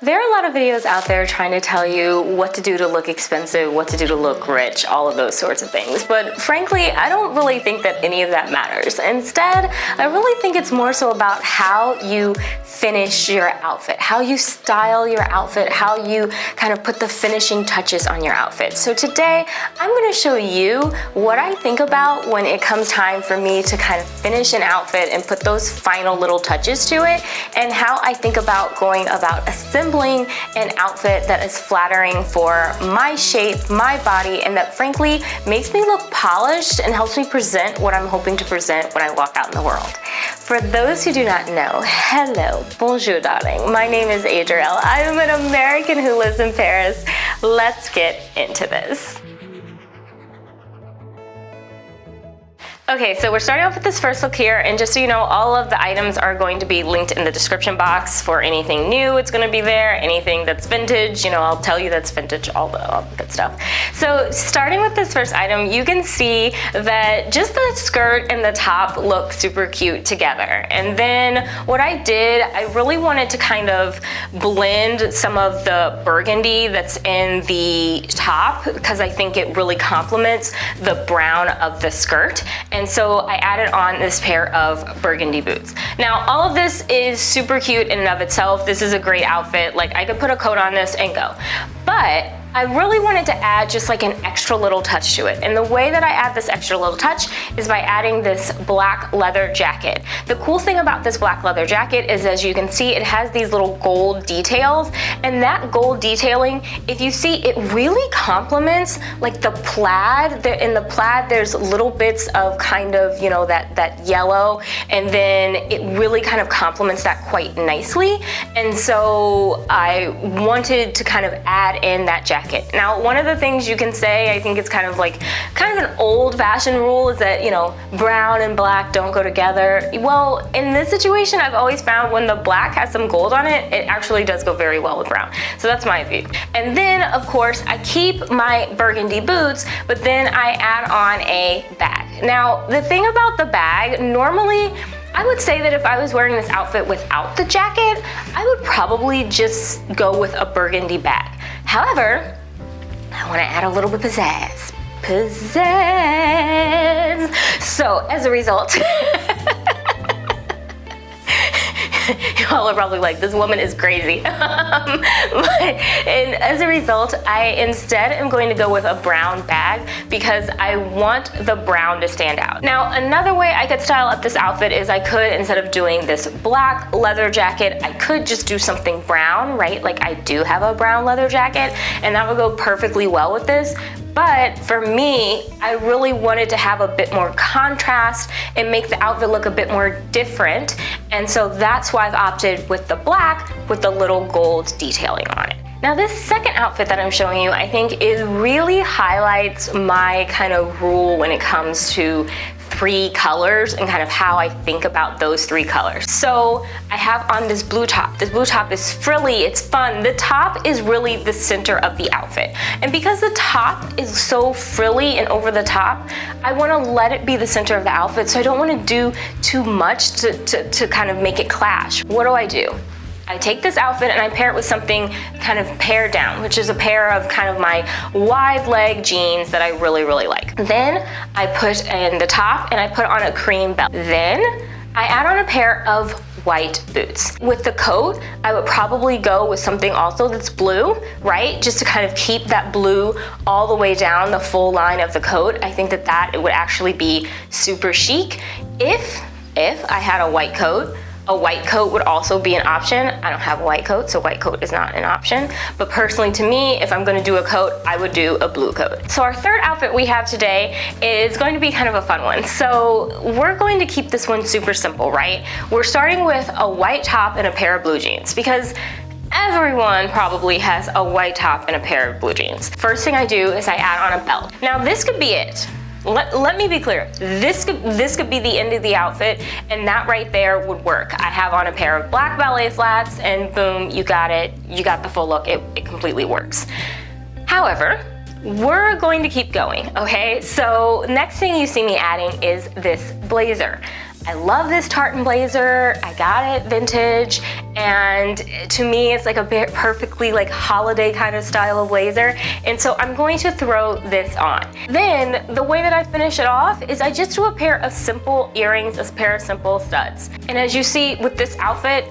There are a lot of videos out there trying to tell you what to do to look expensive, what to do to look rich, all of those sorts of things. But frankly, I don't really think that any of that matters. Instead, I really think it's more so about how you finish your outfit, how you style your outfit, how you kind of put the finishing touches on your outfit. So today, I'm gonna show you what I think about when it comes time for me to kind of finish an outfit and put those final little touches to it, and how I think about going about assembling an outfit that is flattering for my shape, my body, and that frankly makes me look polished and helps me present what I'm hoping to present when I walk out in the world. For those who do not know, hello, bonjour darling. My name is Aeyde. I'm an American who lives in Paris. Let's get into this. Okay, so we're starting off with this first look here, and just so you know, all of the items are going to be linked in the description box. For anything new, it's gonna be there. Anything that's vintage, you know, I'll tell you that's vintage, all the good stuff. So starting with this first item, you can see that just the skirt and the top look super cute together. And then what I did, I really wanted to kind of blend some of the burgundy that's in the top, because I think it really complements the brown of the skirt. And so I added on this pair of burgundy boots. Now, all of this is super cute in and of itself. This is a great outfit. Like, I could put a coat on this and go. But I really wanted to add just like an extra little touch to it. And the way that I add this extra little touch is by adding this black leather jacket. The cool thing about this black leather jacket is, as you can see, it has these little gold details. And that gold detailing, if you see, it really complements like the plaid. In the plaid, there's little bits of kind of, you know, that yellow. And then it really kind of complements that quite nicely. And so I wanted to kind of add in that jacket. Now, one of the things you can say, I think it's kind of an old-fashioned rule, is that, you know, brown and black don't go together. Well, in this situation, I've always found when the black has some gold on it, it actually does go very well with brown. So that's my view. And then, of course, I keep my burgundy boots, but then I add on a bag. Now, the thing about the bag, normally, I would say that if I was wearing this outfit without the jacket, I would probably just go with a burgundy bag. However, I want to add a little bit of pizzazz. So as a result, y'all are probably like, this woman is crazy. And as a result, I instead am going to go with a brown bag because I want the brown to stand out. Now, another way I could style up this outfit is I could, instead of doing this black leather jacket, I could just do something brown, right? Like, I do have a brown leather jacket, and that would go perfectly well with this. But for me, I really wanted to have a bit more contrast and make the outfit look a bit more different. And so that's why I've opted with the black with the little gold detailing on it. Now, this second outfit that I'm showing you, I think it really highlights my kind of rule when it comes to three colors and kind of how I think about those three colors. So I have on this blue top. This blue top is frilly, it's fun. The top is really the center of the outfit. And because the top is so frilly and over the top, I wanna let it be the center of the outfit, so I don't wanna do too much to kind of make it clash. What do? I take this outfit and I pair it with something kind of pared down, which is a pair of kind of my wide leg jeans that I really, really like. Then I put in the top and I put on a cream belt. Then I add on a pair of white boots. With the coat, I would probably go with something also that's blue, right? Just to kind of keep that blue all the way down the full line of the coat. I think that it would actually be super chic. If I had a white coat would also be an option. I don't have a white coat, so white coat is not an option. But personally, to me, if I'm gonna do a coat, I would do a blue coat. So our third outfit we have today is going to be kind of a fun one. So we're going to keep this one super simple, right? We're starting with a white top and a pair of blue jeans, because everyone probably has a white top and a pair of blue jeans. First thing I do is I add on a belt. Now, this could be it. Let me be clear, this could be the end of the outfit, and that right there would work. I have on a pair of black ballet flats, and boom, you got it. You got the full look. It completely works. However, we're going to keep going, okay? So next thing you see me adding is this blazer. I love this tartan blazer. I got it vintage, and to me it's like a perfectly like holiday kind of style of blazer, and so I'm going to throw this on. Then the way that I finish it off is I just do a pair of simple earrings, a pair of simple studs. And as you see with this outfit,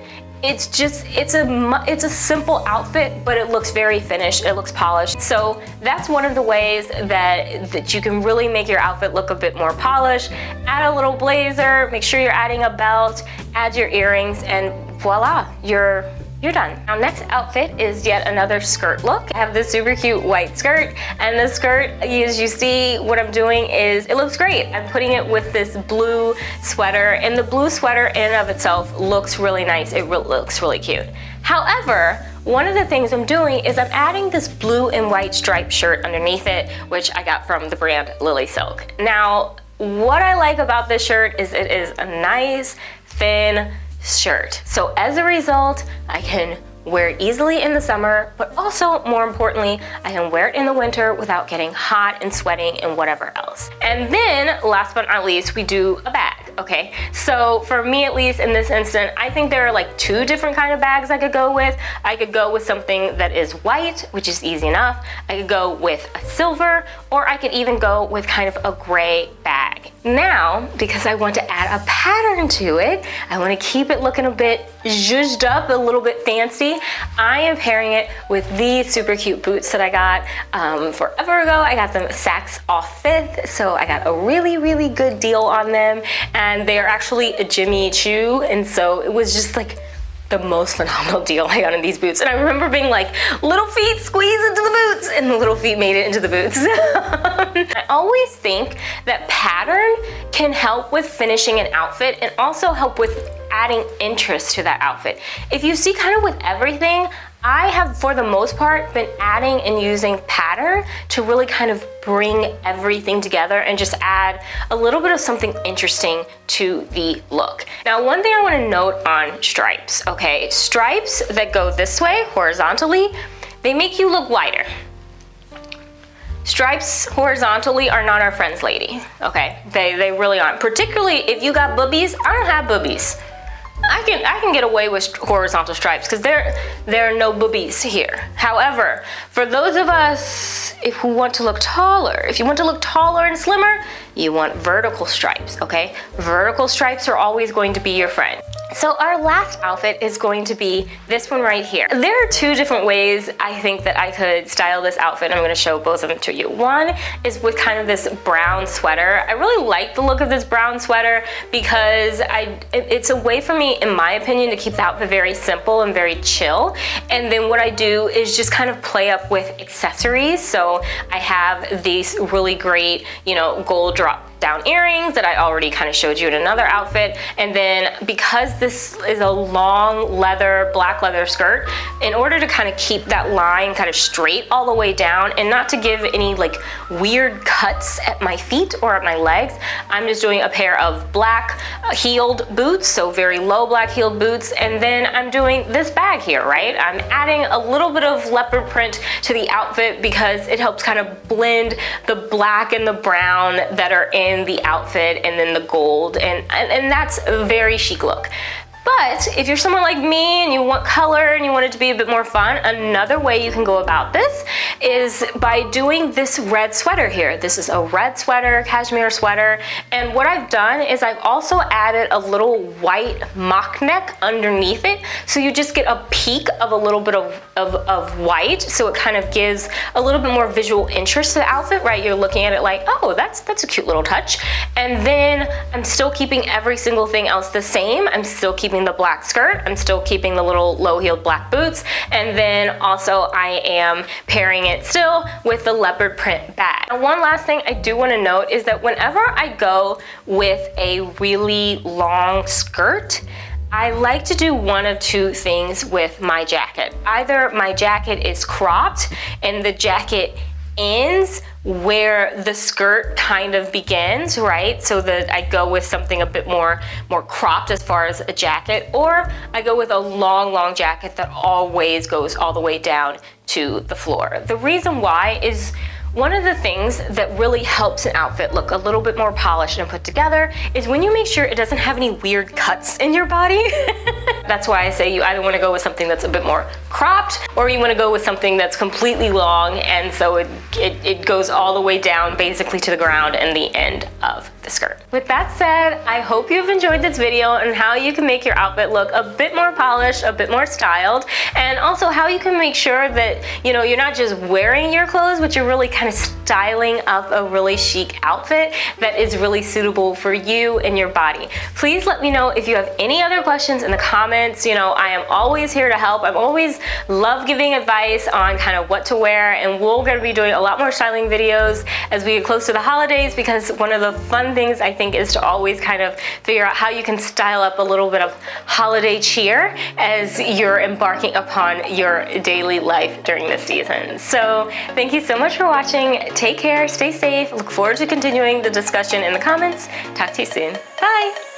it's a simple outfit, but it looks very finished, it looks polished. So that's one of the ways that you can really make your outfit look a bit more polished. Add a little blazer, make sure you're adding a belt, add your earrings, and voila, you're done. Our next outfit is yet another skirt look. I have this super cute white skirt, and the skirt, as you see, what I'm doing is, it looks great. I'm putting it with this blue sweater, and the blue sweater in and of itself looks really nice. It looks really cute. However, one of the things I'm doing is I'm adding this blue and white striped shirt underneath it, which I got from the brand Lily Silk. Now, what I like about this shirt is it is a nice, thin shirt. So as a result, I can wear it easily in the summer, but also more importantly, I can wear it in the winter without getting hot and sweating and whatever else. And then last but not least, we do a bag, okay? So for me, at least in this instant, I think there are like 2 different kind of bags I could go with. I could go with something that is white, which is easy enough. I could go with a silver, or I could even go with kind of a gray bag. Now, because I want to add a pattern to it, I want to keep it looking a bit zhuzhed up, a little bit fancy. I am pairing it with these super cute boots that I got forever ago. I got them Saks off 5th, so I got a really, really good deal on them, and they are actually a Jimmy Choo, and so it was just like the most phenomenal deal I got on these boots. And I remember being like, little feet squeeze into the boots, and the little feet made it into the boots. I always think that pattern can help with finishing an outfit and also help with adding interest to that outfit. If you see kind of with everything, I have, for the most part, been adding and using pattern to really kind of bring everything together and just add a little bit of something interesting to the look. Now, one thing I want to note on stripes, okay? Stripes that go this way, horizontally, they make you look wider. Stripes horizontally are not our friends, lady, okay? They really aren't. Particularly if you got boobies. I don't have boobies. I can get away with horizontal stripes because there are no boobies here. However, for those of us who want to look taller, if you want to look taller and slimmer, you want vertical stripes, okay? Vertical stripes are always going to be your friend. So our last outfit is going to be this one right here. There are 2 different ways I think that I could style this outfit. I'm gonna show both of them to you. One is with kind of this brown sweater. I really like the look of this brown sweater because it's a way for me, in my opinion, to keep the outfit very simple and very chill. And then what I do is just kind of play up with accessories. So I have these really great, gold drop down earrings that I already kind of showed you in another outfit. And then because this is a long black leather skirt, in order to kind of keep that line kind of straight all the way down and not to give any like weird cuts at my feet or at my legs, I'm just doing a pair of black heeled boots, so very low black heeled boots. And then I'm doing this bag here, right? I'm adding a little bit of leopard print to the outfit because it helps kind of blend the black and the brown that are in the outfit, and then the gold, and that's a very chic look. But if you're someone like me and you want color and you want it to be a bit more fun, another way you can go about this is by doing this red sweater here. This is a red sweater, cashmere sweater, and what I've done is I've also added a little white mock neck underneath it, so you just get a peak of a little bit of white, so it kind of gives a little bit more visual interest to the outfit, right? You're looking at it like, oh, that's a cute little touch. And then I'm still keeping every single thing else the same. I'm still keeping the black skirt, I'm still keeping the little low-heeled black boots, and then also I am pairing it still with the leopard print bag. And one last thing I do want to note is that whenever I go with a really long skirt, I like to do one of 2 things with my jacket. Either my jacket is cropped and the jacket ends where the skirt kind of begins, right? So that I go with something a bit more cropped as far as a jacket, or I go with a long jacket that always goes all the way down to the floor. The reason why is One of the things that really helps an outfit look a little bit more polished and put together is when you make sure it doesn't have any weird cuts in your body. That's why I say you either want to go with something that's a bit more cropped, or you want to go with something that's completely long, and so it goes all the way down basically to the ground and the end of the skirt. With that said, I hope you've enjoyed this video on how you can make your outfit look a bit more polished, a bit more styled, and also how you can make sure that, you know, you're not just wearing your clothes, but you're really kind of styling up a really chic outfit that is really suitable for you and your body. Please let me know if you have any other questions in the comments. You know, I am always here to help. I'm always love giving advice on kind of what to wear, and we're going to be doing a lot more styling videos as we get close to the holidays, because one of the fun things I think is to always kind of figure out how you can style up a little bit of holiday cheer as you're embarking upon your daily life during this season. So thank you so much for watching. Take care, stay safe. Look forward to continuing the discussion in the comments. Talk to you soon. Bye.